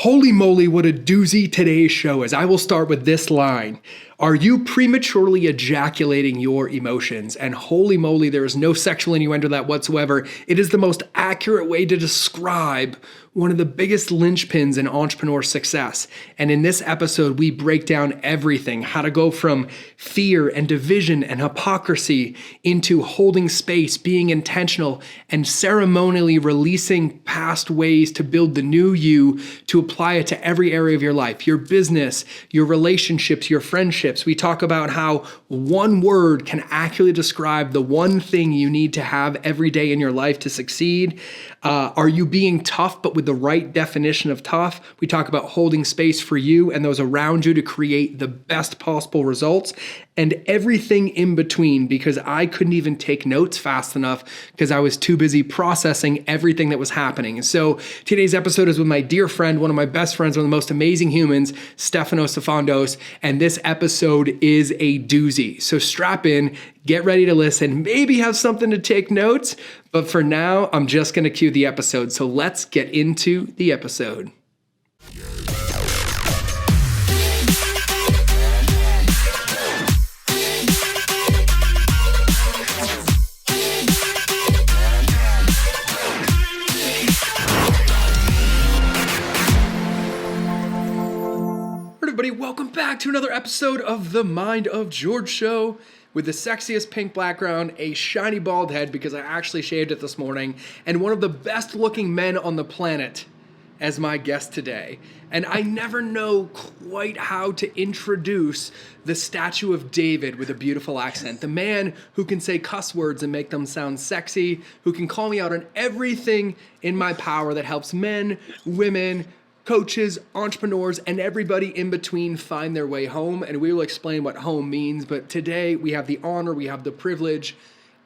Holy moly, what a doozy today's show is. I will start with this line. Are you prematurely ejaculating your emotions? And holy moly, there is no sexual innuendo to that whatsoever. It is the most accurate way to describe one of the biggest linchpins in entrepreneur success. And in this episode, we break down everything, how to go from fear and division and hypocrisy into holding space, being intentional, and ceremonially releasing past ways to build the new you, to apply it to every area of your life, your business, your relationships, your friendships. We talk about how one word can accurately describe the one thing you need to have every day in your life to succeed. Are you being tough, but with the right definition of tough? We talk about holding space for you and those around you to create the best possible results, and everything in between, because I couldn't even take notes fast enough because I was too busy processing everything that was happening. So today's episode is with my dear friend, one of my best friends, one of the most amazing humans, Stefanos Sifandos, and this episode is a doozy. So strap in, get ready to listen, maybe have something to take notes, but for now, I'm just going to cue the episode. So let's get into the episode. Everybody, welcome back to another episode of the Mind of George Show with the sexiest pink background, a shiny bald head because I actually shaved it this morning, and one of the best looking men on the planet as my guest today. And I never know quite how to introduce the statue of David with a beautiful accent, the man who can say cuss words and make them sound sexy, who can call me out on everything in my power that helps men, women, coaches, entrepreneurs, and everybody in between find their way home. And we will explain what home means. But today we have the honor, we have the privilege.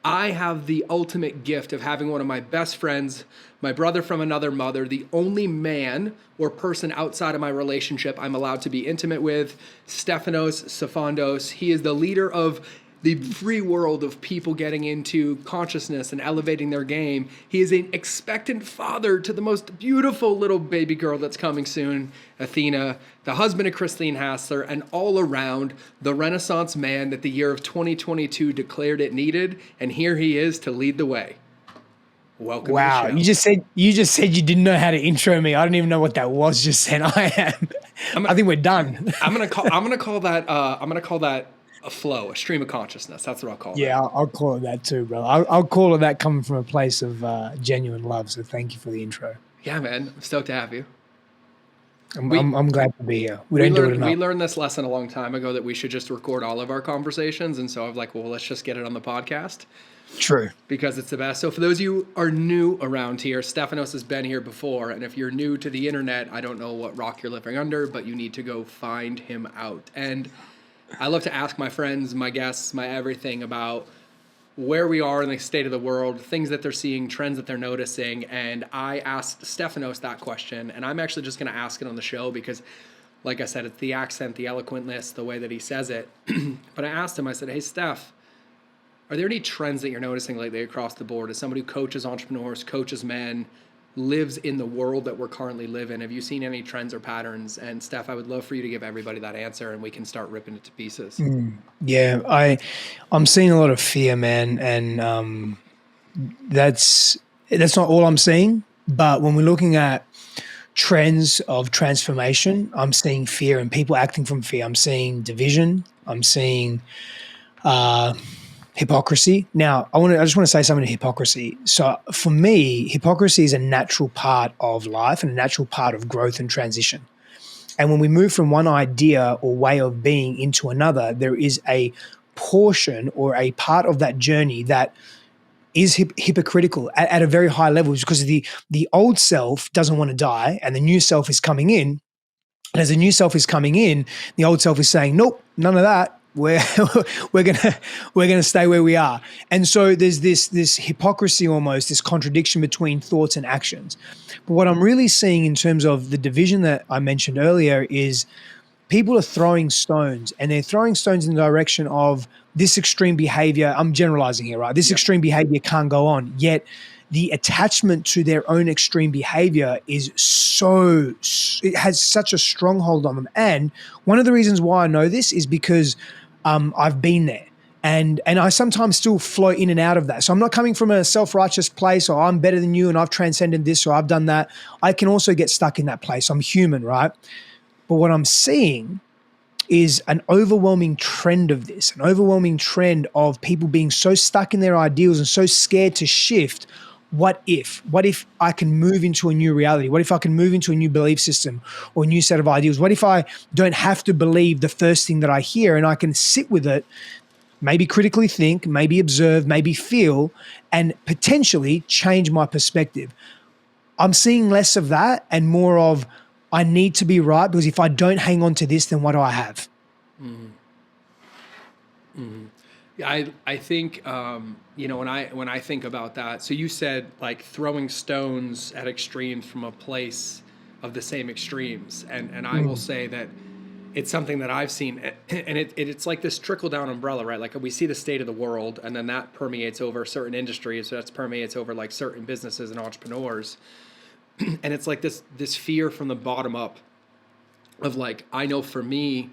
I have the ultimate gift of having one of my best friends, my brother from another mother, the only man or person outside of my relationship I'm allowed to be intimate with, Stefanos Sifandos. He is the leader of the free world of people getting into consciousness and elevating their game. He is an expectant father to the most beautiful little baby girl that's coming soon, Athena, the husband of Christine Hassler, and all around the Renaissance man that the year of 2022 declared it needed. And here he is to lead the way. Welcome. Wow, to the show. You just said you didn't know how to intro me. I don't even know what that was just then. I think we're done. I'm gonna call that a flow, a stream of consciousness. That's what I'll call it. Yeah, I'll call it that too, bro. I'll call it that coming from a place of genuine love. So thank you for the intro. Yeah, man. I'm stoked to have you. I'm glad to be here. We learned this lesson a long time ago that we should just record all of our conversations. And so I'm like, well, let's just get it on the podcast. True. Because it's the best. So for those of you who are new around here, Stefanos has been here before. And if you're new to the internet, I don't know what rock you're living under, but you need to go find him out. And I love to ask my friends, my guests, my everything about where we are in the state of the world, things that they're seeing, trends that they're noticing. And I asked Stefanos that question, and I'm actually just going to ask it on the show because, like I said, it's the accent, the eloquentness, the way that he says it. But I asked him, I said, hey, Steph, are there any trends that you're noticing lately across the board? As somebody who coaches entrepreneurs, coaches men, lives in the world that we're currently living, have you seen any trends or patterns? And Steph, I would love for you to give everybody that answer and we can start ripping it to pieces. Yeah, I'm seeing a lot of fear, man, and that's not all I'm seeing. But when we're looking at trends of transformation, I'm seeing fear and people acting from fear. I'm seeing division. I'm seeing hypocrisy. Now, I just want to say something to hypocrisy. So for me, hypocrisy is a natural part of life and a natural part of growth and transition. And when we move from one idea or way of being into another, there is a portion or a part of that journey that is hypocritical at a very high level, because the old self doesn't want to die and the new self is coming in. And as the new self is coming in, the old self is saying, nope, none of that. We're gonna stay where we are. And so there's this hypocrisy, almost this contradiction between thoughts and actions. But what I'm really seeing in terms of the division that I mentioned earlier is people are throwing stones, and they're throwing stones in the direction of this extreme behavior. I'm generalizing here, right? This extreme behavior can't go on. Yet the attachment to their own extreme behavior is it has such a stronghold on them. And one of the reasons why I know this is because I've been there. And I sometimes still flow in and out of that. So I'm not coming from a self-righteous place, or I'm better than you and I've transcended this, or I've done that. I can also get stuck in that place. I'm human, right? But what I'm seeing is an overwhelming trend of this, an overwhelming trend of people being so stuck in their ideals and so scared to shift. What if I can move into a new reality? What if I can move into a new belief system or a new set of ideals? What if I don't have to believe the first thing that I hear and I can sit with it, maybe critically think, maybe observe, maybe feel, and potentially change my perspective? I'm seeing less of that and more of, I need to be right, because if I don't hang on to this, then what do I have? Mm-hmm. Mm-hmm. Yeah, I think when I think about that, so you said like throwing stones at extremes from a place of the same extremes, and I will say that it's something that I've seen, and it's like this trickle down umbrella, right? Like we see the state of the world, and then that permeates over certain industries, so that permeates over like certain businesses and entrepreneurs. And it's like this fear from the bottom up of like, I know for me,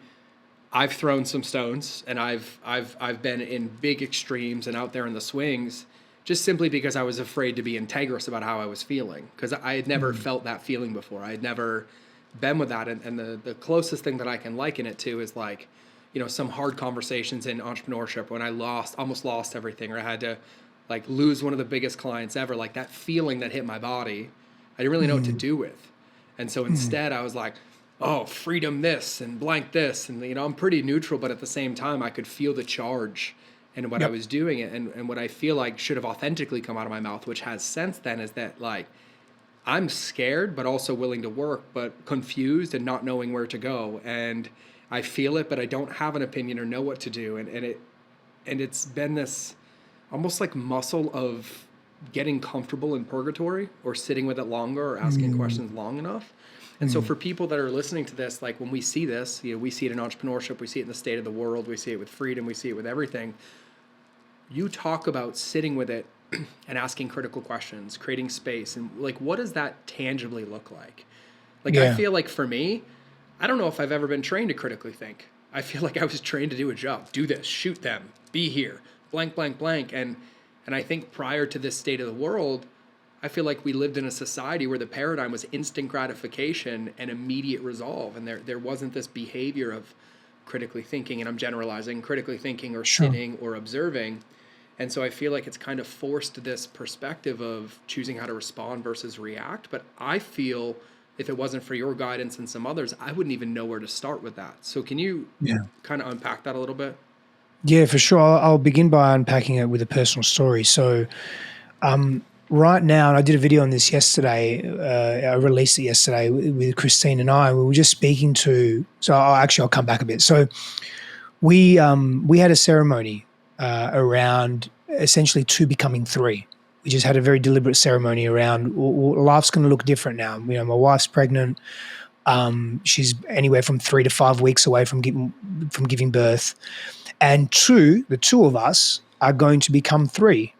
I've thrown some stones and I've been in big extremes and out there in the swings, just simply because I was afraid to be integrous about how I was feeling, because I had never felt that feeling before. I had never been with that. And the closest thing that I can liken it to is like, some hard conversations in entrepreneurship when I almost lost everything, or I had to like lose one of the biggest clients ever, like that feeling that hit my body, I didn't really know what to do with. And so instead I was like, oh, freedom this and blank this. And, I'm pretty neutral, but at the same time, I could feel the charge in what I was doing. And what I feel like should have authentically come out of my mouth, which has since then, is that like, I'm scared, but also willing to work, but confused and not knowing where to go. And I feel it, but I don't have an opinion or know what to do. And it's been this almost like muscle of getting comfortable in purgatory, or sitting with it longer, or asking questions long enough. And so for people that are listening to this, like when we see this, we see it in entrepreneurship, we see it in the state of the world, we see it with freedom, we see it with everything. You talk about sitting with it and asking critical questions, creating space, and like, what does that tangibly look like? Like, I feel like for me, I don't know if I've ever been trained to critically think. I feel like I was trained to do a job, do this, shoot them, be here, blank, blank, blank. And I think prior to this state of the world, I feel like we lived in a society where the paradigm was instant gratification and immediate resolve. And there wasn't this behavior of critically thinking, and I'm generalizing, critically thinking or sitting or observing. And so I feel like it's kind of forced this perspective of choosing how to respond versus react. But I feel if it wasn't for your guidance and some others, I wouldn't even know where to start with that. So can you kind of unpack that a little bit? Yeah, for sure. I'll begin by unpacking it with a personal story. So right now, and I did a video on this yesterday, I released it yesterday with Christine and I. We were just speaking to, I'll come back a bit. So we had a ceremony around essentially 2 becoming 3. We just had a very deliberate ceremony around, life's going to look different now. My wife's pregnant. She's anywhere from 3 to 5 weeks away from giving birth. And the two of us are going to become 3.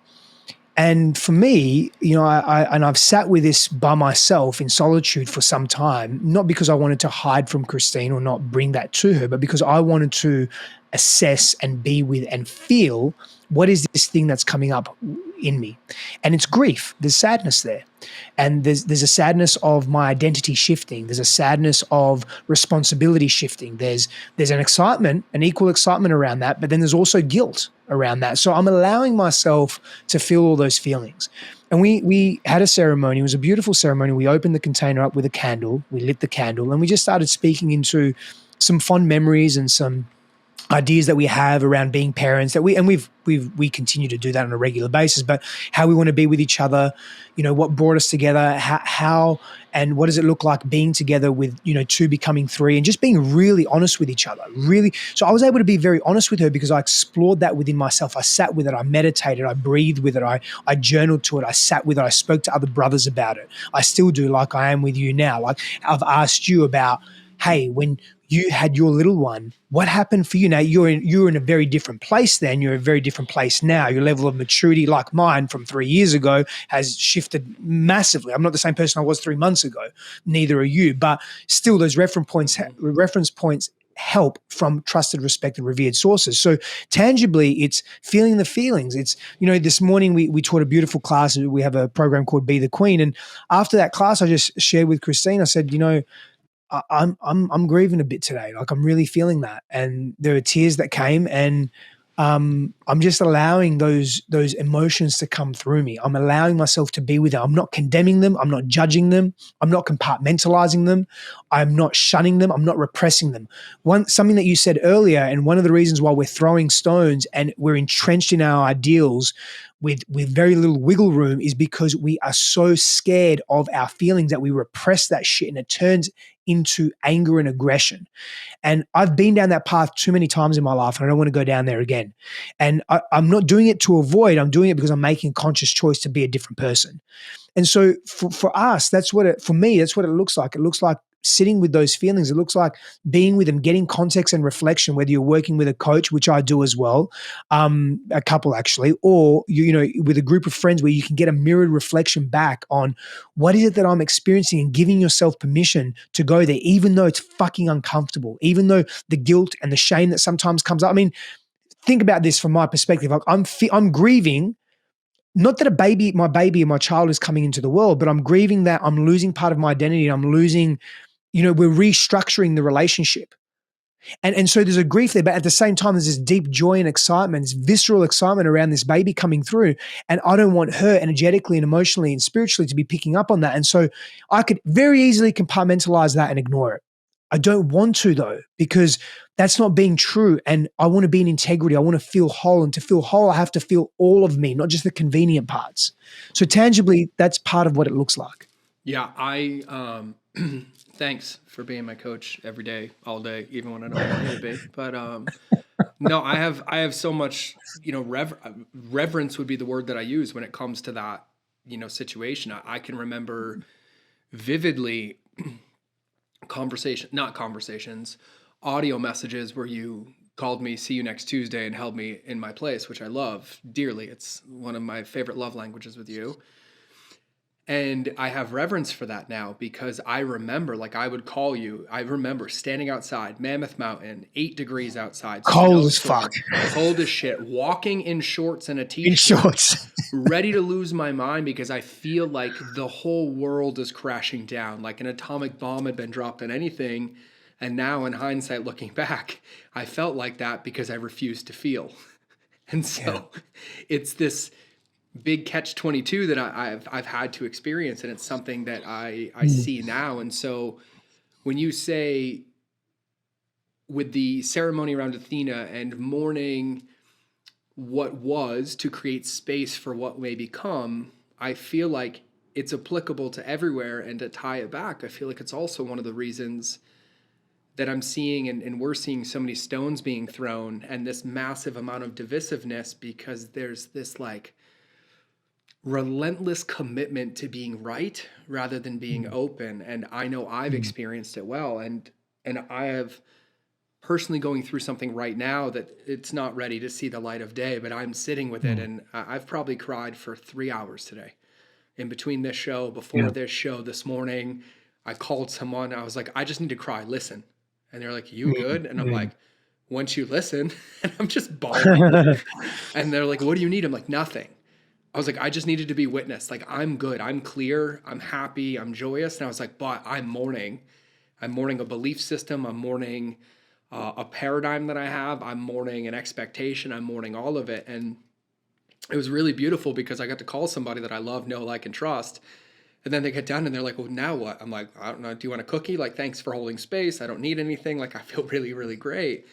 And for me, I've sat with this by myself in solitude for some time, not because I wanted to hide from Christine or not bring that to her, but because I wanted to assess and be with and feel what is this thing that's coming up in me. And it's grief. There's sadness there. And there's a sadness of my identity shifting. There's a sadness of responsibility shifting. There's an excitement, an equal excitement around that, but then there's also guilt around that. So I'm allowing myself to feel all those feelings. And we had a ceremony. It was a beautiful ceremony. We opened the container up with a candle. We lit the candle, and we just started speaking into some fond memories and some ideas that we have around being parents, that we continue to do that on a regular basis, but how we want to be with each other, what brought us together, how and what does it look like being together with, 2 becoming 3, and just being really honest with each other. Really. So I was able to be very honest with her because I explored that within myself. I sat with it. I meditated. I breathed with it. I journaled to it. I sat with it. I spoke to other brothers about it. I still do, like I am with you now. Like I've asked you about hey, when you had your little one, what happened for you? Now you're in a very different place then. You're in a very different place now. Your level of maturity, like mine from 3 years ago, has shifted massively. I'm not the same person I was 3 months ago. Neither are you. But still, those reference points help from trusted, respected, revered sources. So tangibly, it's feeling the feelings. It's, this morning we taught a beautiful class. We have a program called Be the Queen. And after that class, I just shared with Christine, I said, I'm grieving a bit today. Like, I'm really feeling that. And there were tears that came, and I'm just allowing those emotions to come through me. I'm allowing myself to be with them. I'm not condemning them. I'm not judging them. I'm not compartmentalizing them. I'm not shunning them. I'm not repressing them. Something that you said earlier, and one of the reasons why we're throwing stones and we're entrenched in our ideals with very little wiggle room is because we are so scared of our feelings that we repress that shit, and it turns into anger and aggression. And I've been down that path too many times in my life, and I don't want to go down there again. And I'm not doing it to avoid. I'm doing it because I'm making a conscious choice to be a different person. And so for us, for me, that's what it looks like. It looks like sitting with those feelings. It looks like being with them, getting context and reflection, whether you're working with a coach, which I do as well, a couple actually, or with a group of friends where you can get a mirrored reflection back on what is it that I'm experiencing, and giving yourself permission to go there, even though it's fucking uncomfortable, even though the guilt and the shame that sometimes comes up. I mean, think about this from my perspective. Like, I'm grieving. Not that my baby and my child is coming into the world, but I'm grieving that I'm losing part of my identity. I'm losing, we're restructuring the relationship. And so there's a grief there, but at the same time, there's this deep joy and excitement, this visceral excitement around this baby coming through. And I don't want her energetically and emotionally and spiritually to be picking up on that. And so I could very easily compartmentalize that and ignore it. I don't want to, though, because that's not being true. And I want to be in integrity. I want to feel whole. And to feel whole, I have to feel all of me, not just the convenient parts. So tangibly, that's part of what it looks like. Yeah, thanks for being my coach every day, all day, even when I don't want you to be. But no, I have so much, reverence would be the word that I use when it comes to that, situation. I can remember vividly not conversations, audio messages where you called me, see you next Tuesday, and held me in my place, which I love dearly. It's one of my favorite love languages with you. And I have reverence for that now, because I remember, like, I would call you. I remember standing outside Mammoth Mountain, 8 degrees outside. Cold as fuck. Cold as shit. Walking in shorts and a t-shirt. In shorts. Ready to lose my mind because I feel like the whole world is crashing down. Like an atomic bomb had been dropped on anything. And now in hindsight, looking back, I felt like that because I refused to feel. And so it's this big catch-22 that I've had to experience, and it's something that I see now. And so when you say with the ceremony around Athena and mourning what was to create space for what may become, I feel like it's applicable to everywhere. And to tie it back, I feel like it's also one of the reasons that I'm seeing and we're seeing so many stones being thrown and this massive amount of divisiveness, because there's this like relentless commitment to being right rather than being open. And I know I've experienced it well. And I have personally going through something right now that it's not ready to see the light of day, but I'm sitting with it. And I've probably cried for 3 hours today in between this show, before this show this morning. I called someone. I was like, I just need to cry. Listen. And they're like, you good? And I'm like, once you listen, and I'm just bawling. And they're like, what do you need? I'm like, nothing. I was like, I just needed to be witnessed. Like, I'm good. I'm clear. I'm happy. I'm joyous. And I was like, but I'm mourning. I'm mourning a belief system. I'm mourning a paradigm that I have. I'm mourning an expectation. I'm mourning all of it. And it was really beautiful because I got to call somebody that I love, know, like, and trust. And then they get done and they're like, well, now what? I'm like, I don't know. Do you want a cookie? Like, thanks for holding space. I don't need anything. Like, I feel really, really great.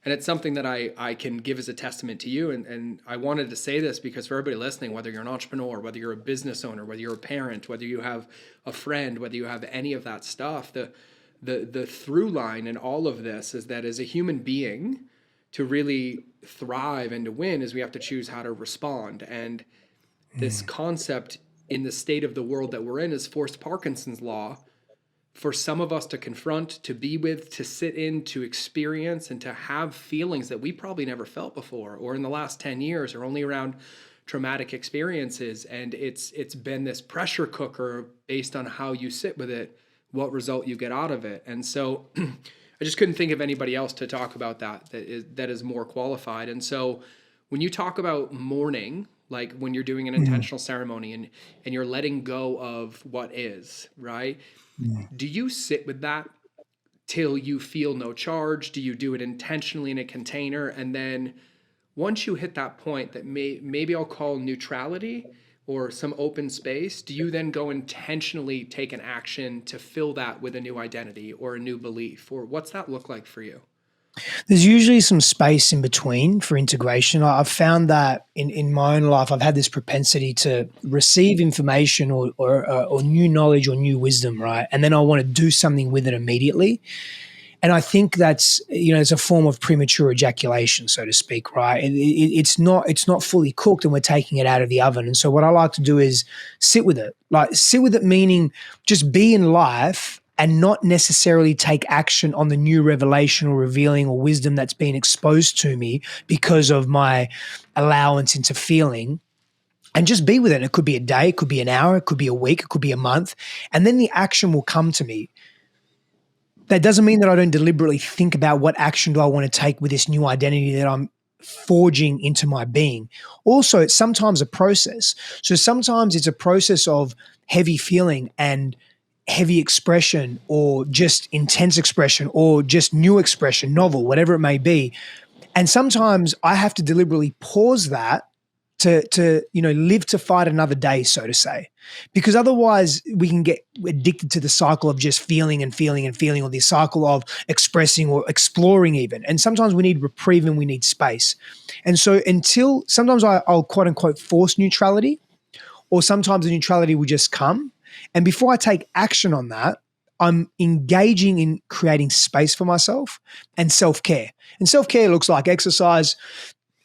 And it's something that I can give as a testament to you. And I wanted to say this because for everybody listening, whether you're an entrepreneur, whether you're a business owner, whether you're a parent, whether you have a friend, whether you have any of that stuff, the through line in all of this is that as a human being, to really thrive and to win is we have to choose how to respond. And this concept in the state of the world that we're in is forced Parkinson's law, for some of us to confront, to be with, to sit in, to experience, and to have feelings that we probably never felt before, or in the last 10 years, or only around traumatic experiences. And it's been this pressure cooker based on how you sit with it, what result you get out of it. And so I just couldn't think of anybody else to talk about that is more qualified. And so when you talk about mourning, like when you're doing an intentional ceremony and you're letting go of what is, right? Do you sit with that till you feel no charge? Do you do it intentionally in a container? And then once you hit that point that maybe I'll call neutrality or some open space, do you then go intentionally take an action to fill that with a new identity or a new belief? Or what's that look like for you? There's usually some space in between for integration. I've found that in my own life, I've had this propensity to receive information or new knowledge or new wisdom, right? And then I want to do something with it immediately. And I think that's, it's a form of premature ejaculation, so to speak, right? It's not fully cooked and we're taking it out of the oven. And so what I like to do is sit with it. Like sit with it meaning just be in life and not necessarily take action on the new revelation or revealing or wisdom that's been exposed to me because of my allowance into feeling, and just be with it. It could be a day, it could be an hour, it could be a week, it could be a month, and then the action will come to me. That doesn't mean that I don't deliberately think about what action do I want to take with this new identity that I'm forging into my being. Also, it's sometimes a process. So sometimes it's a process of heavy feeling and heavy expression or just intense expression or just new expression, novel, whatever it may be. And sometimes I have to deliberately pause that to live to fight another day, so to say, because otherwise we can get addicted to the cycle of just feeling and feeling and feeling, or the cycle of expressing or exploring even. And sometimes we need reprieve and we need space. And so until sometimes I'll quote unquote force neutrality, or sometimes the neutrality will just come. And before I take action on that, I'm engaging in creating space for myself and self-care. And self-care looks like exercise.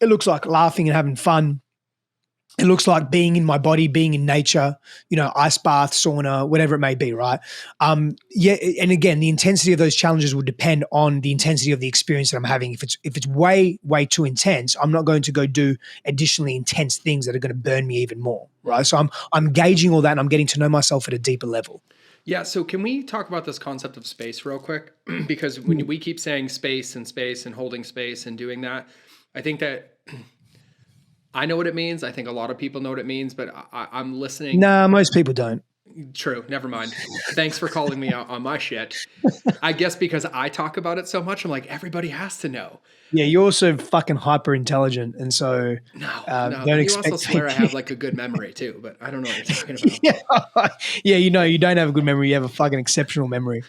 It looks like laughing and having fun. It looks like being in my body, being in nature, ice bath, sauna, whatever it may be, right? And again, the intensity of those challenges will depend on the intensity of the experience that I'm having. If it's way, way too intense, I'm not going to go do additionally intense things that are going to burn me even more, right? So I'm gauging all that and I'm getting to know myself at a deeper level. Yeah, so can we talk about this concept of space real quick? Because when we keep saying space and holding space and doing that, I think that I know what it means. I think a lot of people know what it means, but I'm listening. No, most people don't. True. Never mind. Thanks for calling me out on my shit. I guess because I talk about it so much, I'm like, everybody has to know. Yeah, you're also fucking hyper intelligent, and so no. Don't you expect also swear I have like a good memory too, but I don't know what you're talking about. Yeah, you don't have a good memory. You have a fucking exceptional memory.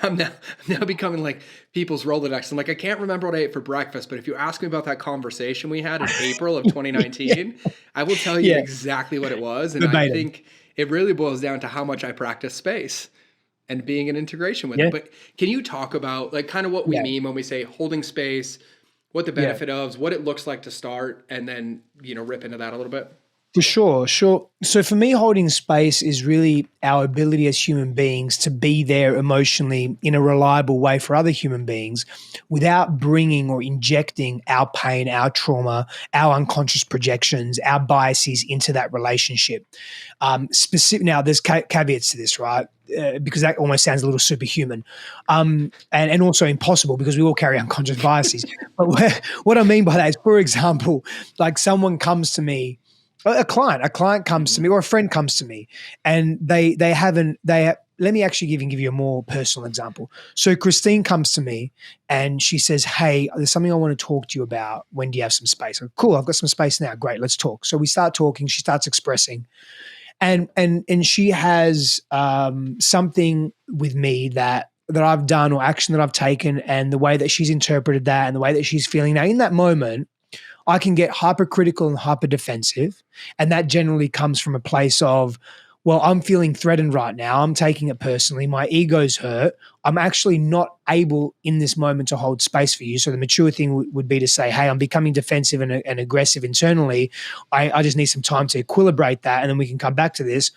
I'm now becoming like people's Rolodex. I'm like, I can't remember what I ate for breakfast, but if you ask me about that conversation we had in April of 2019, I will tell you exactly what it was. And I think it really boils down to how much I practice space and being in integration with it. But can you talk about like kind of what we mean when we say holding space, what the benefit of, what it looks like to start, and then, rip into that a little bit? For sure. So for me, holding space is really our ability as human beings to be there emotionally in a reliable way for other human beings without bringing or injecting our pain, our trauma, our unconscious projections, our biases into that relationship. Now, there's caveats to this, right? Because that almost sounds a little superhuman, and also impossible because we all carry unconscious biases. But what I mean by that is, for example, like someone comes to me, a client comes to me, or a friend comes to me, and let me actually give you a more personal example. So Christine comes to me and she says, "Hey, there's something I want to talk to you about. When do you have some space?" I'm, cool, I've got some space now. Great, let's talk. So we start talking. She starts expressing, and she has something with me that I've done or action that I've taken, and the way that she's interpreted that and the way that she's feeling. Now, in that moment, I can get hypercritical and hyper defensive. And that generally comes from a place of, well, I'm feeling threatened right now. I'm taking it personally. My ego's hurt. I'm actually not able in this moment to hold space for you. So the mature thing would be to say, hey, I'm becoming defensive and aggressive internally. I just need some time to equilibrate that, and then we can come back to this.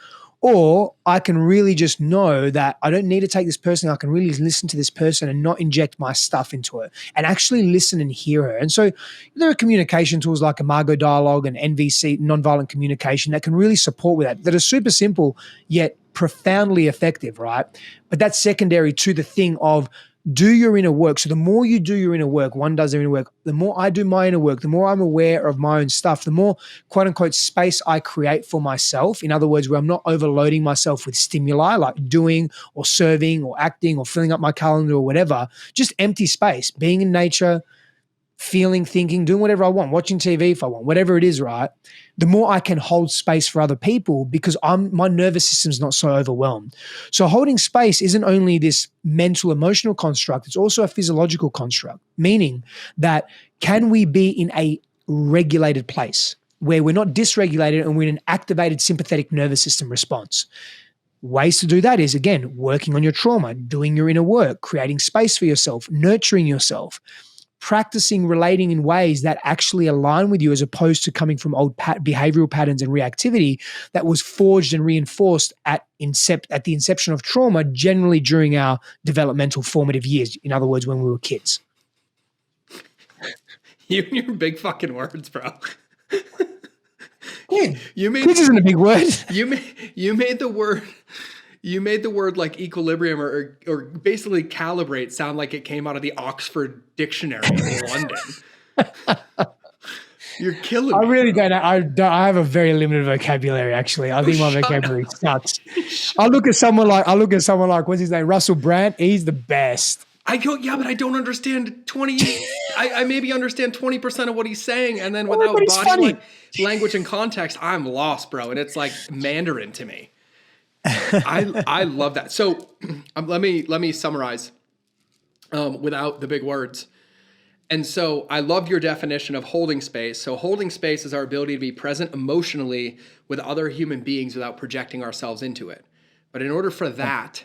Or I can really just know that I don't need to take this person. I can really listen to this person and not inject my stuff into it and actually listen and hear her. And so there are communication tools like Imago Dialogue and NVC, nonviolent communication, that can really support with that are super simple yet profoundly effective, right? But that's secondary to the thing of do your inner work. So the more you do your inner work, one does their inner work, the more I do my inner work, the more I'm aware of my own stuff, the more quote unquote space I create for myself. In other words, where I'm not overloading myself with stimuli like doing or serving or acting or filling up my calendar or whatever, just empty space, being in nature, feeling, thinking, doing whatever I want, watching TV if I want, whatever it is, right? The more I can hold space for other people because my nervous system's not so overwhelmed. So holding space isn't only this mental, emotional construct, it's also a physiological construct, meaning that can we be in a regulated place where we're not dysregulated and we're in an activated sympathetic nervous system response? Ways to do that is, again, working on your trauma, doing your inner work, creating space for yourself, nurturing yourself, practicing relating in ways that actually align with you as opposed to coming from old behavioral patterns and reactivity that was forged and reinforced at the inception of trauma, generally during our developmental formative years. In other words, when we were kids. You and your big fucking words, bro. Yeah, kids isn't a big word. You made the word. You made the word like equilibrium or basically calibrate sound like it came out of the Oxford Dictionary in London. You're killing me. I really don't. I have a very limited vocabulary. Actually, I think my vocabulary sucks. I look at someone like what's his name, Russell Brand. He's the best. I go, yeah, but I don't understand 20. I maybe understand 20% of what he's saying, and then without body language and context, I'm lost, bro. And it's like Mandarin to me. I love that. So let me summarize without the big words. And so I love your definition of holding space. So holding space is our ability to be present emotionally with other human beings without projecting ourselves into it. But in order for that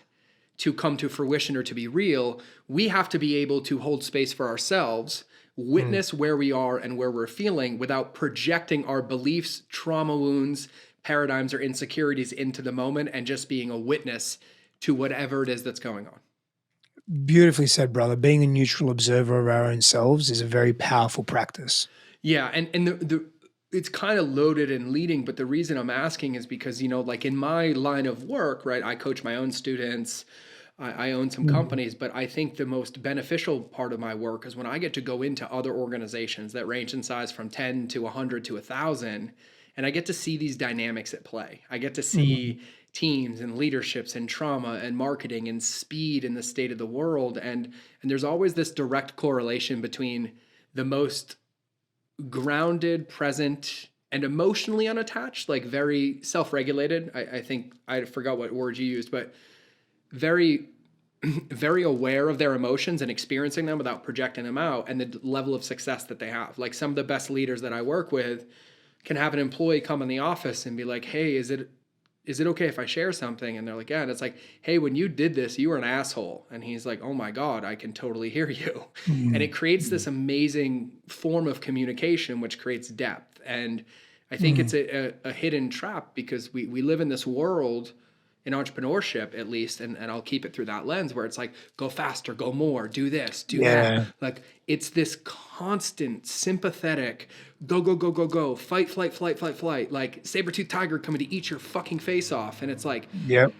to come to fruition or to be real, we have to be able to hold space for ourselves, witness where we are and where we're feeling without projecting our beliefs, trauma wounds, paradigms, or insecurities into the moment and just being a witness to whatever it is that's going on. Beautifully said, brother. Being a neutral observer of our own selves is a very powerful practice. Yeah, and the it's kind of loaded and leading, but the reason I'm asking is because, like in my line of work, right, I coach my own students, I own some companies, but I think the most beneficial part of my work is when I get to go into other organizations that range in size from 10 to 100 to 1,000, and I get to see these dynamics at play. I get to see teams and leaderships and trauma and marketing and speed in the state of the world. And there's always this direct correlation between the most grounded, present, and emotionally unattached, like very self-regulated. I think I forgot what word you used, but very, very aware of their emotions and experiencing them without projecting them out, and the level of success that they have. Like some of the best leaders that I work with can have an employee come in the office and be like, hey, is it okay if I share something? And they're like, yeah. And it's like, hey, when you did this, you were an asshole. And he's like, oh my God, I can totally hear you. And it creates this amazing form of communication, which creates depth. And I think it's a hidden trap because we live in this world in entrepreneurship, at least, and I'll keep it through that lens where it's like, go faster, go more, do this, do that. Like it's this constant sympathetic, go, fight, flight, like saber-toothed tiger coming to eat your fucking face off. And it's like,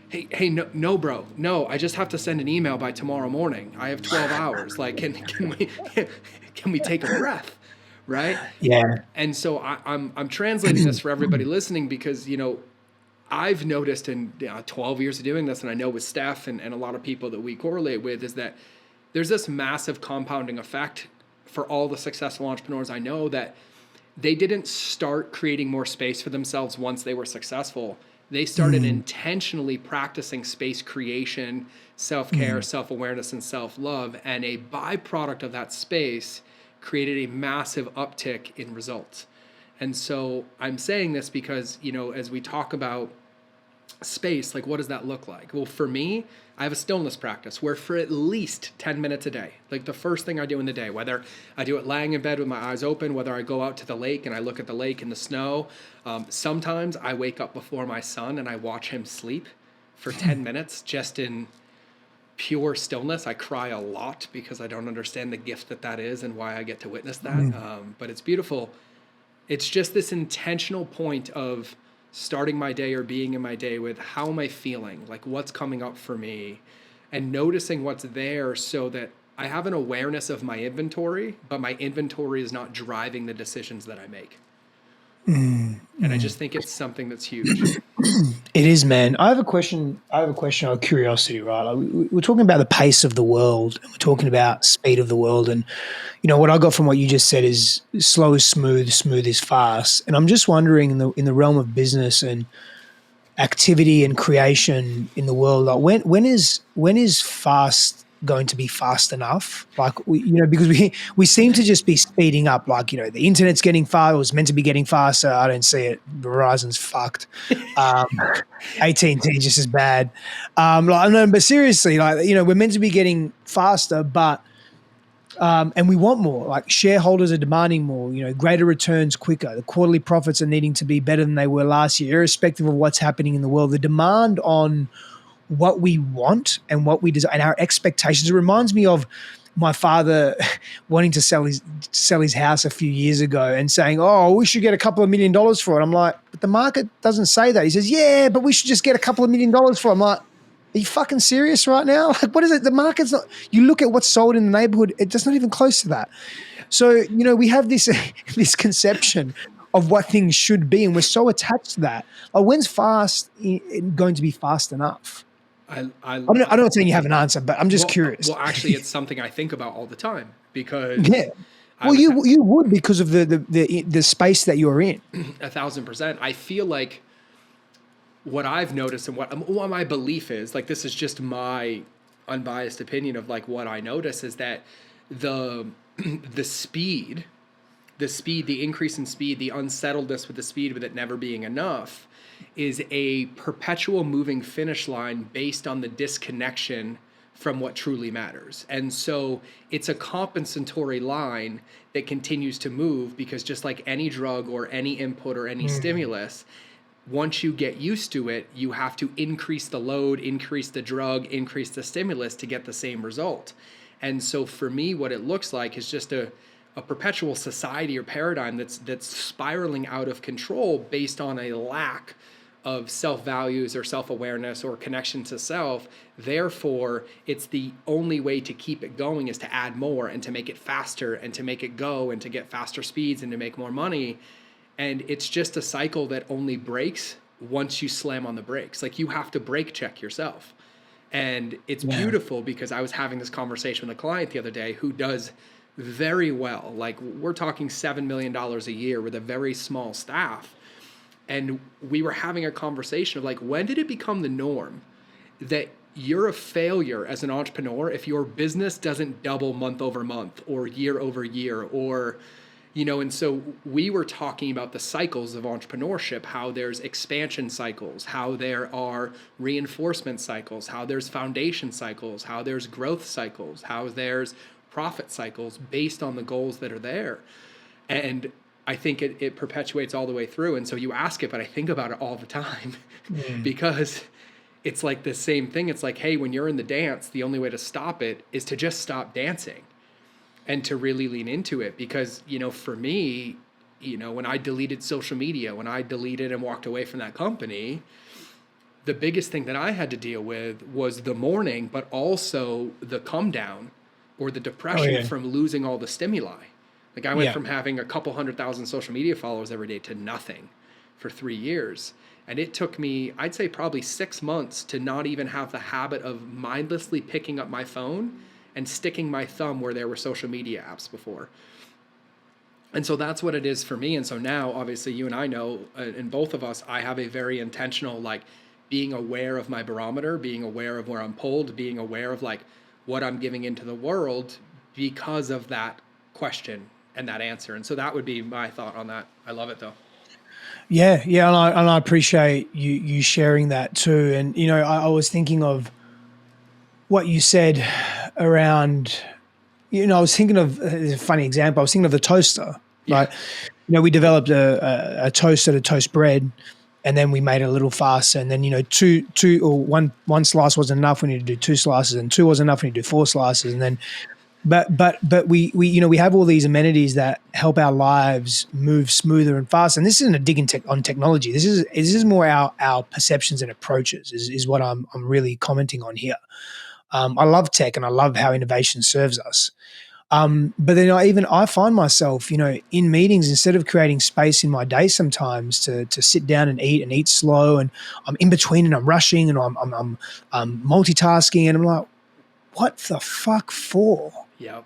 hey, no, bro, no, I just have to send an email by tomorrow morning. I have 12 hours. Like, can we take a breath? Right? Yeah. And so I'm translating this for everybody listening because, I've noticed in 12 years of doing this, and I know with Steph and a lot of people that we correlate with, is that there's this massive compounding effect for all the successful entrepreneurs I know that they didn't start creating more space for themselves once they were successful. They started intentionally practicing space creation, self-care, self-awareness, and self-love, and a byproduct of that space created a massive uptick in results. And so I'm saying this because, as we talk about space, like what does that look like? Well, for me, I have a stillness practice where for at least 10 minutes a day, like the first thing I do in the day, whether I do it lying in bed with my eyes open, whether I go out to the lake and I look at the lake and the snow. Sometimes I wake up before my son and I watch him sleep for 10 minutes just in pure stillness. I cry a lot because I don't understand the gift that is and why I get to witness that. But it's beautiful. It's just this intentional point of starting my day or being in my day with how am I feeling? Like what's coming up for me and noticing what's there so that I have an awareness of my inventory, but my inventory is not driving the decisions that I make. And I just think it's something that's huge. It is, man. I have a question out of curiosity, right? Like we're talking about the pace of the world, and we're talking about speed of the world. And, what I got from what you just said is slow is smooth, smooth is fast. And I'm just wondering in the realm of business and activity and creation in the world, like when is fast going to be fast enough? Like because we seem to just be speeding up. Like the internet's getting fast. It was meant to be getting faster. I don't see it. Verizon's fucked. AT&T just as bad. Like no, but seriously, like we're meant to be getting faster, but and we want more. Like shareholders are demanding more. Greater returns quicker. The quarterly profits are needing to be better than they were last year, irrespective of what's happening in the world. The demand on what we want and what we desire and our expectations. It reminds me of my father wanting to sell his house a few years ago and saying, "Oh, we should get a couple of $1 million for it." I'm like, "But the market doesn't say that." He says, "Yeah, but we should just get a couple of $1 million for it." I'm like, "Are you fucking serious right now? Like, what is it? The market's not." You look at what's sold in the neighborhood; it's not even close to that. So we have this this conception of what things should be, and we're so attached to that. Like, when's fast going to be fast enough? I'm not saying you have an answer, but I'm just curious. Well, actually, it's something I think about all the time because Well, you would because of the space that you're in. 1,000%. I feel like what I've noticed and what my belief is, like this is just my unbiased opinion of like what I notice is that the speed, the increase in speed, the unsettledness with the speed with it never being enough is a perpetual moving finish line based on the disconnection from what truly matters. And so it's a compensatory line that continues to move because just like any drug or any input or any stimulus, once you get used to it, you have to increase the load, increase the drug, increase the stimulus to get the same result. And so for me, what it looks like is just a perpetual society or paradigm that's spiraling out of control based on a lack of self-values or self-awareness or connection to self. Therefore, it's the only way to keep it going is to add more and to make it faster and to make it go and to get faster speeds and to make more money. And it's just a cycle that only breaks once you slam on the brakes. Like you have to brake check yourself. And it's beautiful because I was having this conversation with a client the other day who does very well. Like we're talking $7 million a year with a very small staff. And we were having a conversation of like, when did it become the norm that you're a failure as an entrepreneur if your business doesn't double month over month or year over year or, and so we were talking about the cycles of entrepreneurship, how there's expansion cycles, how there are reinforcement cycles, how there's foundation cycles, how there's growth cycles, how there's profit cycles based on the goals that are there. And I think it perpetuates all the way through. And so you ask it, but I think about it all the time because it's like the same thing. It's like, hey, when you're in the dance, the only way to stop it is to just stop dancing and to really lean into it. Because, for me, when I deleted social media, when I deleted and walked away from that company, the biggest thing that I had to deal with was the mourning, but also the come down or the depression from losing all the stimuli. Like I went from having a couple 100,000 social media followers every day to nothing for 3 years. And it took me, I'd say probably 6 months to not even have the habit of mindlessly picking up my phone and sticking my thumb where there were social media apps before. And so that's what it is for me. And so now, obviously, you and I know, and both of us, I have a very intentional, like being aware of my barometer, being aware of where I'm pulled, being aware of like what I'm giving into the world because of that question and that answer. And so that would be my thought on that. I love it though. Yeah, yeah, and I appreciate you sharing that too. And you know, I was thinking of what you said around. You know, I was thinking of a funny example. I was thinking of the toaster, Yeah. right? You know, we developed a toaster to toast bread, and then we made it a little faster. And then you know, two or one slice wasn't enough. We need to do two slices, and two wasn't enough. We need to do four slices, and then but we you know we have all these amenities that help our lives move smoother and faster. And this isn't a dig on technology. This is more our perceptions and approaches is what I'm really commenting on here. I love tech and I love how innovation serves us. But then I find myself, you know, in meetings, instead of creating space in my day sometimes to sit down and eat slow, and I'm in between and I'm rushing and I'm multitasking, and I'm like, what the fuck for? Yep.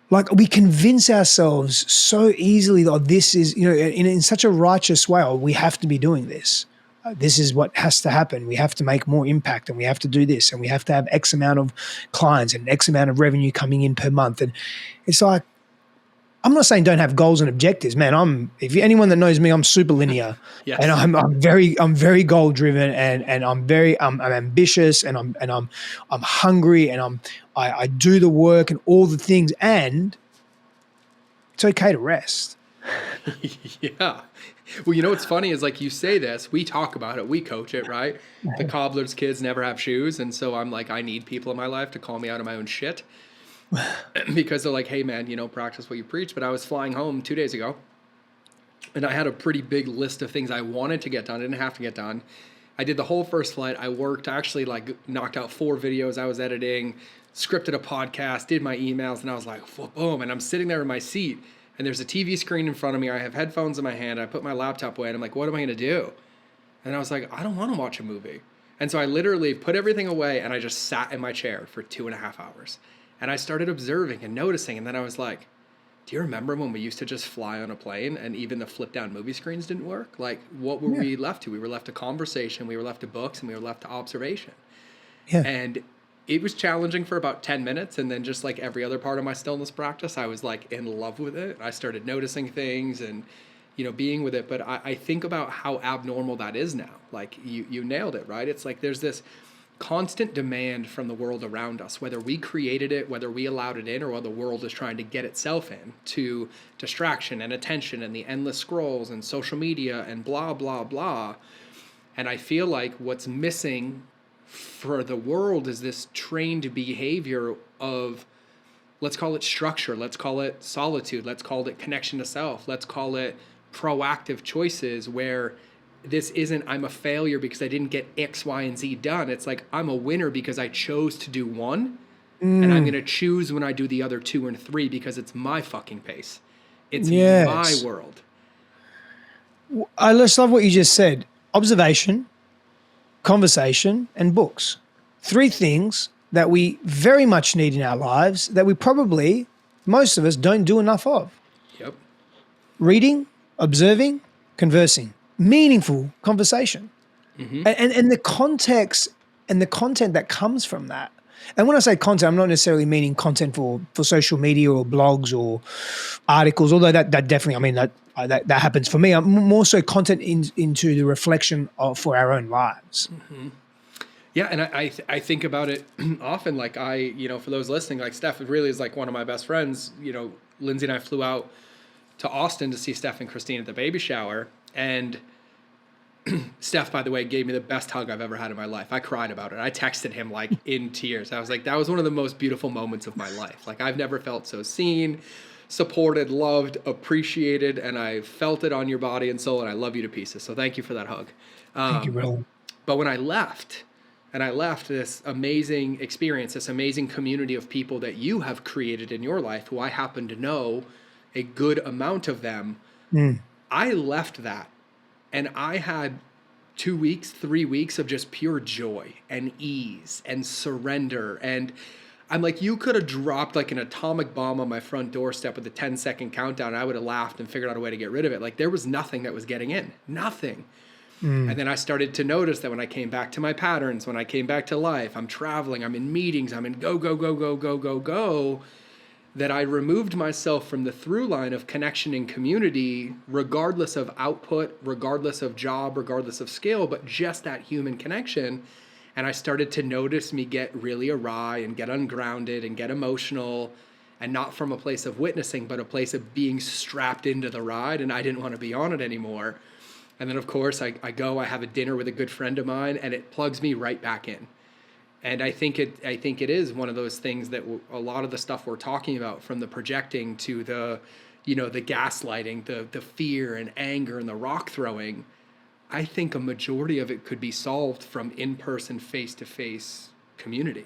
Like we convince ourselves so easily that this is, you know, in such a righteous way, oh, we have to be doing this. This is what has to happen. We have to make more impact, and we have to do this, and we have to have X amount of clients and X amount of revenue coming in per month. And it's like, I'm not saying don't have goals and objectives, man. If anyone that knows me, I'm super linear, Yes. and I'm very goal driven, and I'm ambitious, and I'm hungry, and I do the work and all the things, and it's okay to rest. Yeah. Well, you know what's funny is like you say this, we talk about it, we coach it, right? The cobbler's kids never have shoes. And so I'm like, I need people in my life to call me out of my own shit because they're like, hey, man, you know, practice what you preach. But I was flying home 2 days ago and I had a pretty big list of things I wanted to get done. I didn't have to get done. I did the whole first flight. I worked, I actually like knocked out 4 videos I was editing, scripted a podcast, did my emails, and I was like, boom. And I'm sitting there in my seat. And there's a TV screen in front of me. I have headphones in my hand. I put my laptop away and I'm like, what am I going to do? And I was like, I don't want to watch a movie. And so I literally put everything away and I just sat in my chair for 2.5 hours. And I started observing and noticing. And then I was like, do you remember when we used to just fly on a plane and even the flip down movie screens didn't work? Like, what were we left to? We were left to conversation, we were left to books, and we were left to observation. Yeah. And it was challenging for about 10 minutes. And then just like every other part of my stillness practice, I was like in love with it. I started noticing things and, you know, being with it. But I think about how abnormal that is now. Like you nailed it, right? It's like there's this constant demand from the world around us, whether we created it, whether we allowed it in, or whether the world is trying to get itself in, to distraction and attention and the endless scrolls and social media and blah, blah, blah. And I feel like what's missing for the world is this trained behavior of, let's call it structure, let's call it solitude, let's call it connection to self, let's call it proactive choices, where this isn't I'm a failure because I didn't get X, Y, and Z done. It's like I'm a winner because I chose to do one, and I'm going to choose when I do the other 2 and 3 because it's my fucking pace. It's my world. I just love what you just said. Observation, conversation, and books. 3 things that we very much need in our lives that we probably, most of us, don't do enough of. Yep. Reading, observing, conversing. Meaningful conversation. Mm-hmm. And the context and the content that comes from that. And when I say content, I'm not necessarily meaning content for social media or blogs or articles, although that definitely, I mean, that happens for me. I'm more so content into the reflection for our own lives. Mm-hmm. Yeah, and I think about it often. Like you know, for those listening, like Steph really is like one of my best friends. You know, Lindsay and I flew out to Austin to see Steph and Christine at the baby shower. And Steph, by the way, gave me the best hug I've ever had in my life. I cried about it. I texted him like in tears. I was like, that was one of the most beautiful moments of my life. Like I've never felt so seen, supported, loved, appreciated, and I felt it on your body and soul, and I love you to pieces. So thank you for that hug. Thank you, Will. But when I left this amazing experience, this amazing community of people that you have created in your life, who I happen to know a good amount of them, I left that and I had 2 weeks, 3 weeks of just pure joy and ease and surrender. And I'm like, you could have dropped like an atomic bomb on my front doorstep with a 10-second countdown. I would have laughed and figured out a way to get rid of it. Like there was nothing that was getting in, nothing. And then I started to notice that when I came back to my patterns, when I came back to life, I'm traveling, I'm in meetings, I'm in go, that I removed myself from the through line of connection and community, regardless of output, regardless of job, regardless of skill, but just that human connection. And I started to notice me get really awry and get ungrounded and get emotional, and not from a place of witnessing, but a place of being strapped into the ride, and I didn't want to be on it anymore. And then, of course, I have a dinner with a good friend of mine, and it plugs me right back in. And I think it is one of those things that a lot of the stuff we're talking about, from the projecting to the, the gaslighting, the fear and anger and the rock throwing, I think a majority of it could be solved from in-person, face-to-face community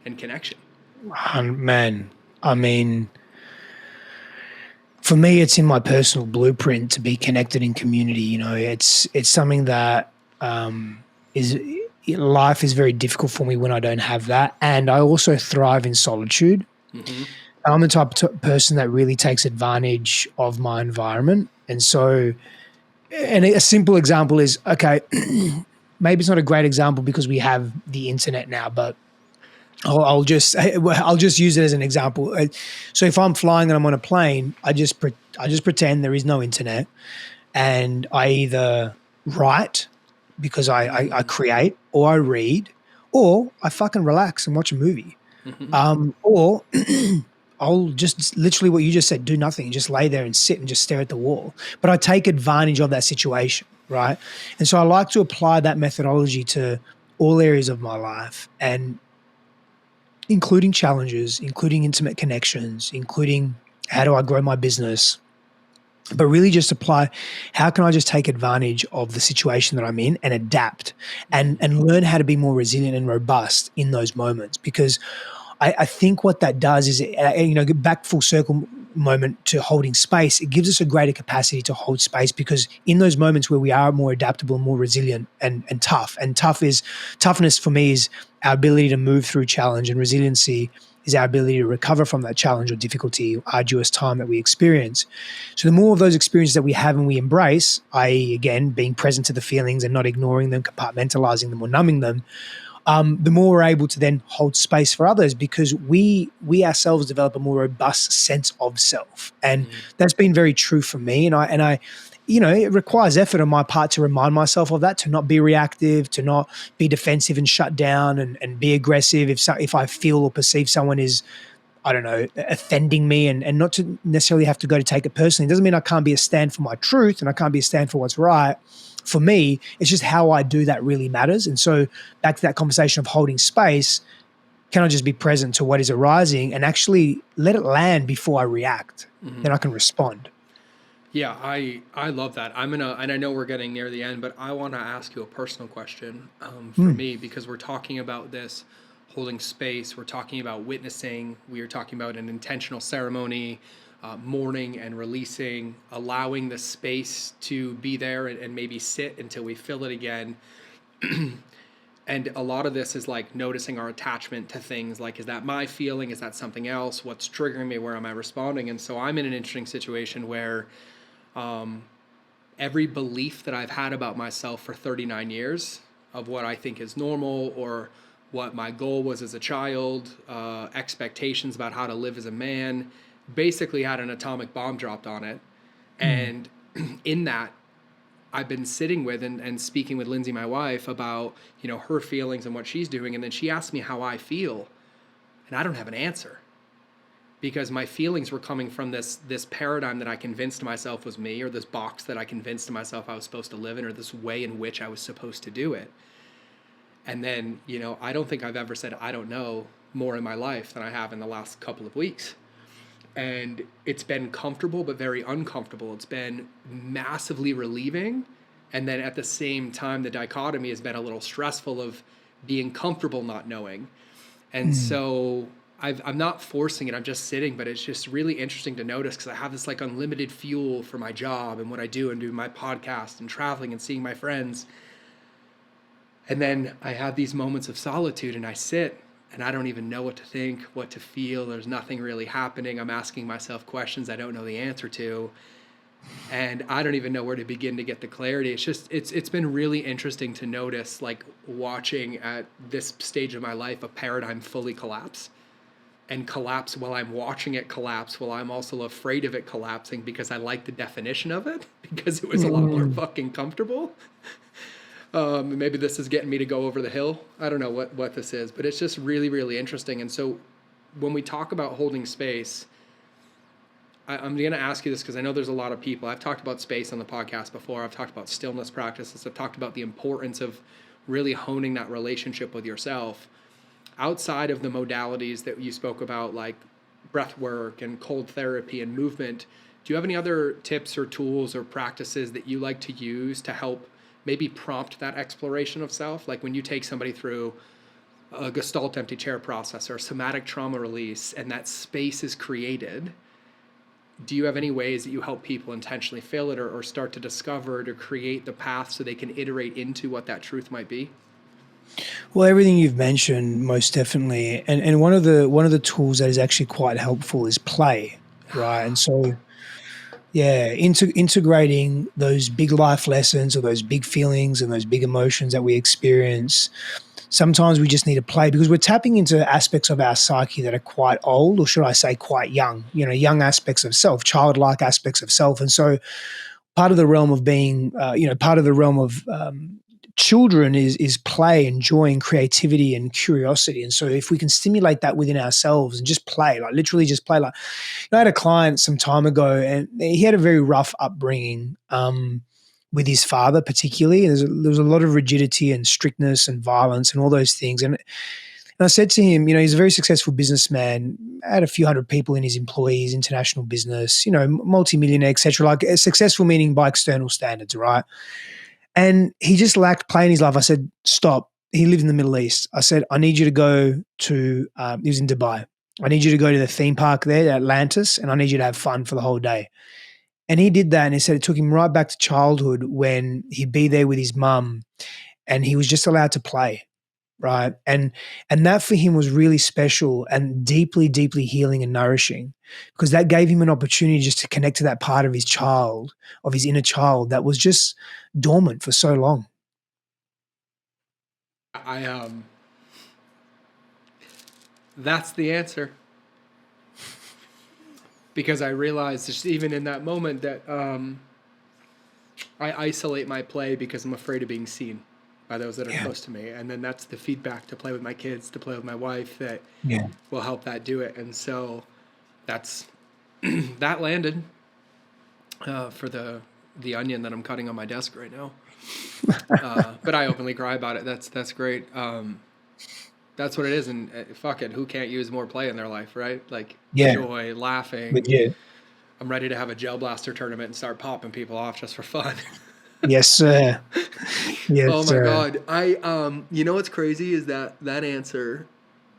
and connection. Man, I mean, for me, it's in my personal blueprint to be connected in community. It's something that is life is very difficult for me when I don't have that, and I also thrive in solitude. Mm-hmm. I'm the type of person that really takes advantage of my environment, and so, and a simple example is, okay, maybe it's not a great example because we have the internet now, but I'll just use it as an example. So if I'm flying and I'm on a plane, I just pretend there is no internet, and I either write because I create, or I read, or I fucking relax and watch a movie, or I'll just literally what you just said, do nothing, just lay there and sit and just stare at the wall. But I take advantage of that situation, right? And so I like to apply that methodology to all areas of my life, and including challenges, including intimate connections, including how do I grow my business, but really just apply, how can I just take advantage of the situation that I'm in and adapt and learn how to be more resilient and robust in those moments. Because I think what that does is, back full circle moment to holding space, it gives us a greater capacity to hold space, because in those moments where we are more adaptable, more resilient and toughness for me is our ability to move through challenge, and resiliency is our ability to recover from that challenge or difficulty, arduous time that we experience. So the more of those experiences that we have and we embrace, i.e. again, being present to the feelings and not ignoring them, compartmentalizing them or numbing them, the more we're able to then hold space for others, because we ourselves develop a more robust sense of self. And that's been very true for me. And I, it requires effort on my part to remind myself of that, to not be reactive, to not be defensive and shut down and be aggressive if I feel or perceive someone is, I don't know, offending me, and not to necessarily have to go to take it personally. It doesn't mean I can't be a stand for my truth and I can't be a stand for what's right. For me, it's just how I do that really matters. And so back to that conversation of holding space, can I just be present to what is arising and actually let it land before I react? Then I can respond. Yeah, I love that. And I know we're getting near the end, but I want to ask you a personal question for me, because we're talking about this holding space. We're talking about witnessing. We are talking about an intentional ceremony, mourning and releasing, allowing the space to be there and maybe sit until we fill it again. And a lot of this is like noticing our attachment to things, like, is that my feeling? Is that something else? What's triggering me? Where am I responding? And so I'm in an interesting situation where every belief that I've had about myself for 39 years of what I think is normal, or what my goal was as a child, expectations about how to live as a man, basically had an atomic bomb dropped on it. And in that, I've been sitting with and speaking with Lindsay, my wife, about, her feelings and what she's doing. And then she asked me how I feel, and I don't have an answer, because my feelings were coming from this paradigm that I convinced myself was me, or this box that I convinced myself I was supposed to live in, or this way in which I was supposed to do it. And then, I don't think I've ever said I don't know more in my life than I have in the last couple of weeks. And it's been comfortable, but very uncomfortable. It's been massively relieving. And then at the same time, the dichotomy has been a little stressful of being comfortable not knowing. And so I'm not forcing it. I'm just sitting, but it's just really interesting to notice, because I have this like unlimited fuel for my job and what I do, and do my podcast and traveling and seeing my friends. And then I have these moments of solitude, and I sit, and I don't even know what to think, what to feel. There's nothing really happening. I'm asking myself questions I don't know the answer to. And I don't even know where to begin to get the clarity. It's been really interesting to notice, like, watching at this stage of my life, a paradigm fully collapse. and collapse while I'm watching it collapse, while I'm also afraid of it collapsing because I like the definition of it because it was a lot more fucking comfortable. Maybe this is getting me to go over the hill. I don't know what this is, but it's just really, really interesting. And so when we talk about holding space, I'm going to ask you this because I know there's a lot of people. I've talked about space on the podcast before. I've talked about stillness practices. I've talked about the importance of really honing that relationship with yourself. Outside of the modalities that you spoke about, like breath work and cold therapy and movement, do you have any other tips or tools or practices that you like to use to help maybe prompt that exploration of self? Like when you take somebody through a Gestalt empty chair process or somatic trauma release and that space is created, do you have any ways that you help people intentionally fill it or start to discover it or create the path so they can iterate into what that truth might be? Well, everything you've mentioned, most definitely, and one of the tools that is actually quite helpful is play, right? And so, yeah, integrating those big life lessons or those big feelings and those big emotions that we experience. Sometimes we just need to play because we're tapping into aspects of our psyche that are quite old, or should I say, quite young. Young aspects of self, childlike aspects of self, and so part of the realm of being, part of the realm of children is play and joy and creativity and curiosity. And so if we can stimulate that within ourselves and just play, like literally just play. Like, I had a client some time ago and he had a very rough upbringing with his father particularly. There was a lot of rigidity and strictness and violence and all those things. And I said to him, he's a very successful businessman, had a few hundred people in his employees, international business, multi-millionaire, et cetera, like successful meaning by external standards, right? And he just lacked play in his life. I said, stop. He lived in the Middle East. I said, I need you to go to, he was in Dubai. I need you to go to the theme park there, Atlantis, and I need you to have fun for the whole day. And he did that. And he said it took him right back to childhood when he'd be there with his mum and he was just allowed to play. Right. And that for him was really special and deeply, deeply healing and nourishing because that gave him an opportunity just to connect to that part of his child, of his inner child that was just dormant for so long. That's the answer. Because I realized just even in that moment that I isolate my play because I'm afraid of being seen by those that are close to me. And then that's the feedback to play with my kids, to play with my wife that will help that do it. And so that's, that landed for the onion that I'm cutting on my desk right now. But I openly cry about it. That's great. That's what it is. And fuck it. Who can't use more play in their life, right? Like joy, laughing. But I'm ready to have a gel blaster tournament and start popping people off just for fun. Yes, sir. Yes, oh my God. You know what's crazy is that answer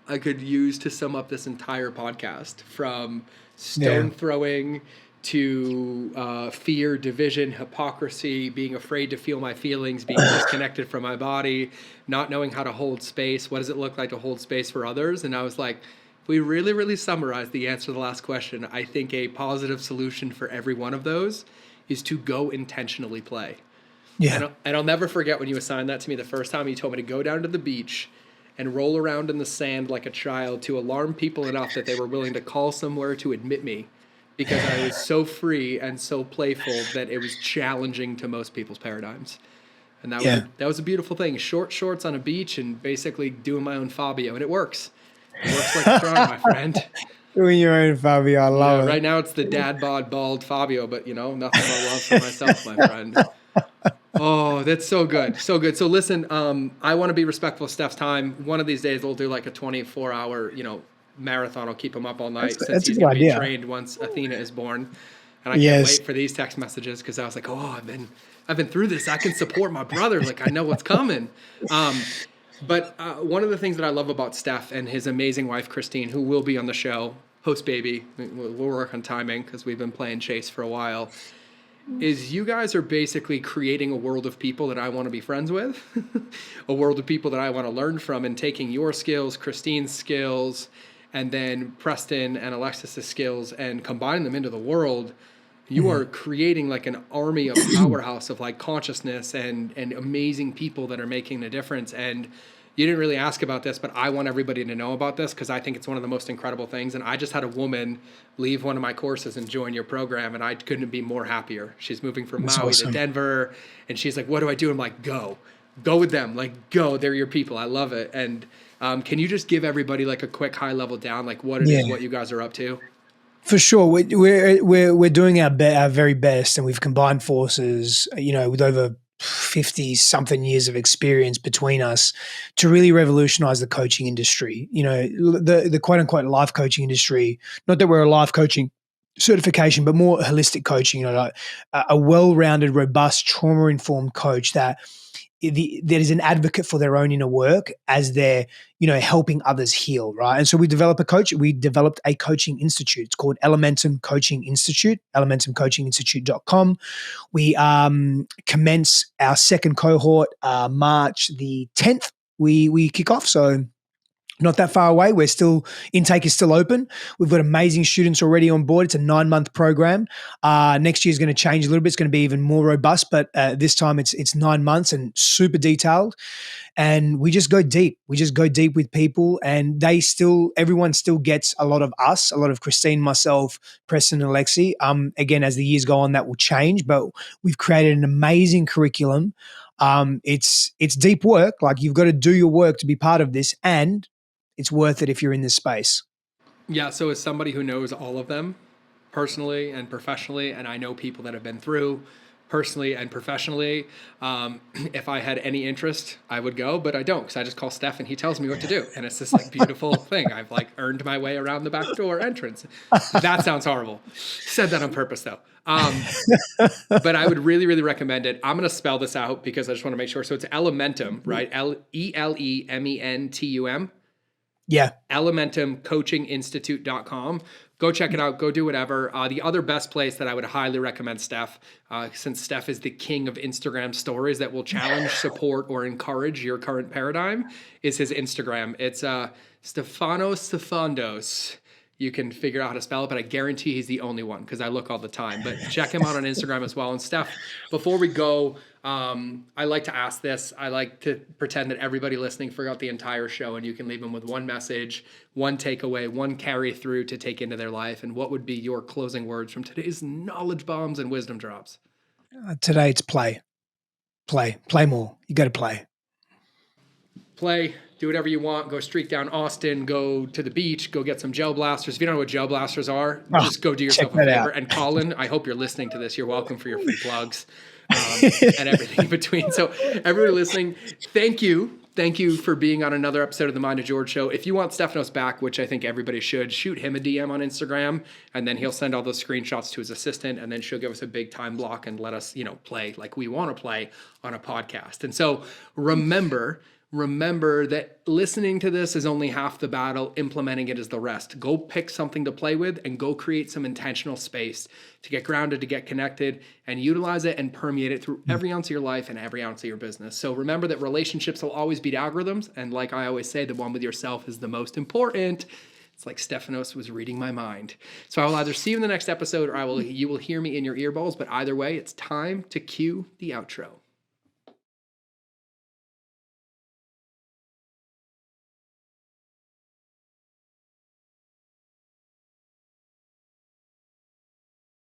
I could use to sum up this entire podcast, from stone throwing to fear, division, hypocrisy, being afraid to feel my feelings, being disconnected from my body, not knowing how to hold space. What does it look like to hold space for others? And I was like, if we really, really summarize the answer to the last question, I think a positive solution for every one of those is to go intentionally play. Yeah. And I'll never forget when you assigned that to me the first time. You told me to go down to the beach and roll around in the sand like a child to alarm people enough that they were willing to call somewhere to admit me, because I was so free and so playful that it was challenging to most people's paradigms. And that was a beautiful thing. Short shorts on a beach and basically doing my own Fabio, and it works. It works like a charm, my friend. Doing your own Fabio, I love it. Right now it's the dad bod bald Fabio, but nothing but love for myself, my friend. Oh, that's so good. So good. So listen, I want to be respectful of Steph's time. One of these days we'll do like a 24-hour, marathon. I'll keep him up all night since he's going to be trained once Athena is born. And I can't wait for these text messages because I was like, oh, I've been through this. I can support my brother. Like, I know what's coming. But one of the things that I love about Steph and his amazing wife, Christine, who will be on the show, host baby, we'll work on timing because we've been playing chase for a while, is you guys are basically creating a world of people that I want to be friends with, a world of people that I want to learn from, and taking your skills, Christine's skills, and then Preston and Alexis's skills and combining them into the world. You are creating like an army of powerhouse of like consciousness and amazing people that are making a difference. And you didn't really ask about this, but I want everybody to know about this because I think it's one of the most incredible things. And I just had a woman leave one of my courses and join your program, and I couldn't be more happier. She's moving from That's Maui awesome. to Denver, and she's like, what do I do? I'm like, go with them. Like, go, they're your people. I love it. And can you just give everybody like a quick high level down, like what it is, what you guys are up to? For sure, we're doing our very best, and we've combined forces, with over 50 something years of experience between us to really revolutionize the coaching industry. The quote unquote life coaching industry. Not that we're a life coaching certification, but more holistic coaching. Like a well-rounded, robust, trauma-informed coach that is an advocate for their own inner work as they're, helping others heal, right? And so we developed a coaching institute. It's called Elementum Coaching Institute, elementumcoachinginstitute.com. We commence our second cohort March the 10th. We kick off, so not that far away. Intake is still open. We've got amazing students already on board. It's a 9-month program. Next year is going to change a little bit. It's going to be even more robust, but this time it's 9 months and super detailed. And we just go deep. We just go deep with people, and everyone still gets a lot of us, a lot of Christine, myself, Preston, and Alexi. Again, as the years go on, that will change, but we've created an amazing curriculum. It's deep work. Like, you've got to do your work to be part of this, and it's worth it if you're in this space. Yeah. So as somebody who knows all of them personally and professionally, and I know people that have been through personally and professionally, if I had any interest, I would go, but I don't, because I just call Steph and he tells me what to do. And it's this like beautiful thing. I've like earned my way around the back door entrance. That sounds horrible. Said that on purpose though. But I would really, really recommend it. I'm going to spell this out because I just want to make sure. So it's Elementum, right? Elementum. Yeah. elementumcoachinginstitute.com. Go check it out. Go do whatever. The other best place that I would highly recommend Steph, since Steph is the king of Instagram stories that will challenge, support, or encourage your current paradigm, is his Instagram. It's Stefanos Sifandos. You can figure out how to spell it, but I guarantee he's the only one because I look all the time. But check him out on Instagram as well. And Steph, before we go, I like to ask this. I like to pretend that everybody listening forgot the entire show, and you can leave them with one message, one takeaway, one carry through to take into their life. And what would be your closing words from today's knowledge bombs and wisdom drops? Today it's play more. You got to play, do whatever you want, go streak down Austin, go to the beach, go get some gel blasters. If you don't know what gel blasters are, just go do yourself a favor. And Colin, I hope you're listening to this. You're welcome for your free plugs and everything in between. So everybody listening, thank you. Thank you for being on another episode of the Mind of George show. If you want Stefanos back, which I think everybody should, shoot him a DM on Instagram, and then he'll send all those screenshots to his assistant, and then she'll give us a big time block and let us, play like we want to play on a podcast. And so remember that listening to this is only half the battle. Implementing it is the rest. Go pick something to play with and go create some intentional space to get grounded, to get connected, and utilize it and permeate it through every ounce of your life and every ounce of your business. So remember that relationships will always beat algorithms. And like I always say, the one with yourself is the most important. It's like Stefanos was reading my mind. So I will either see you in the next episode or you will hear me in your earballs. But either way, it's time to cue the outro.